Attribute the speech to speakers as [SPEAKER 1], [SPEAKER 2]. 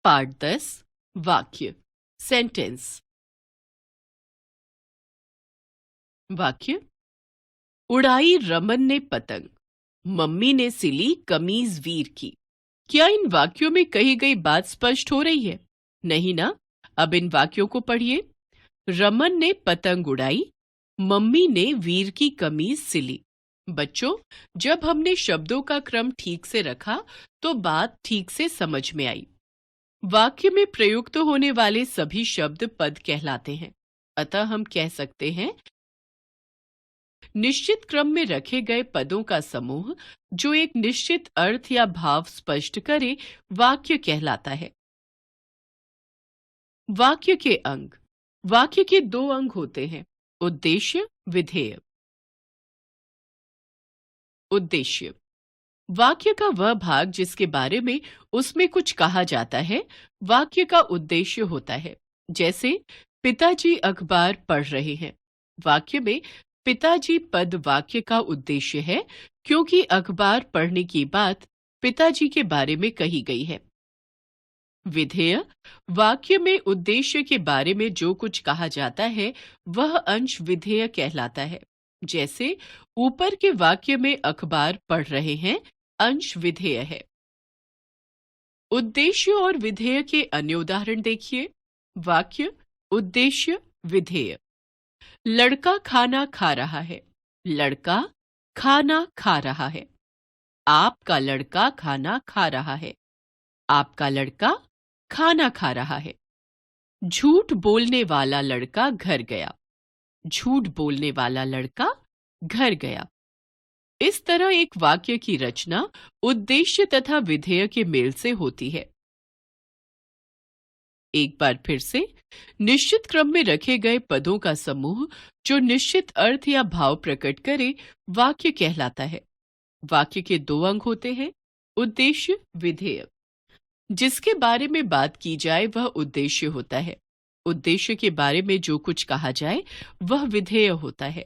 [SPEAKER 1] पाठ 10 वाक्य सेंटेंस। वाक्य उड़ाई रमन ने पतंग, मम्मी ने सिली कमीज वीर की। क्या इन वाक्यों में कही गई बात स्पष्ट हो रही है? नहीं ना। अब इन वाक्यों को पढ़िए। रमन ने पतंग उड़ाई, मम्मी ने वीर की कमीज सिली। बच्चों, जब हमने शब्दों का क्रम ठीक से रखा तो बात ठीक से समझ में आई। वाक्य में प्रयुक्त होने वाले सभी शब्द पद कहलाते हैं। अतः हम कह सकते हैं निश्चित क्रम में रखे गए पदों का समूह जो एक निश्चित अर्थ या भाव स्पष्ट करे वाक्य कहलाता है। वाक्य के अंग। वाक्य के दो अंग होते हैं, उद्देश्य, विधेय। उद्देश्य वाक्य का वह भाग जिसके बारे में उसमें कुछ कहा जाता है वाक्य का उद्देश्य होता है। जैसे पिताजी अखबार पढ़ रहे हैं। वाक्य में पिताजी पद वाक्य का उद्देश्य है क्योंकि अखबार पढ़ने की बात पिताजी के बारे में कही गई है। विधेय वाक्य में उद्देश्य के बारे में जो कुछ कहा जाता है वह अंश विधेय कहलाता है। जैसे ऊपर के वाक्य में अखबार पढ़ रहे हैं अंश विधेय है। उद्देश्य और विधेय के अन्य उदाहरण देखिए। वाक्य उद्देश्य विधेय। लड़का खाना खा रहा है, लड़का खाना खा रहा है। आपका लड़का खाना खा रहा है, आपका लड़का खाना खा रहा है। झूठ बोलने वाला लड़का घर गया, झूठ बोलने वाला लड़का घर गया। इस तरह एक वाक्य की रचना उद्देश्य तथा विधेय के मेल से होती है। एक बार फिर से, निश्चित क्रम में रखे गए पदों का समूह जो निश्चित अर्थ या भाव प्रकट करे वाक्य कहलाता है। वाक्य के दो अंग होते हैं, उद्देश्य, विधेय। जिसके बारे में बात की जाए वह उद्देश्य होता है। उद्देश्य के बारे में जो कुछ कहा जाए वह विधेय होता है।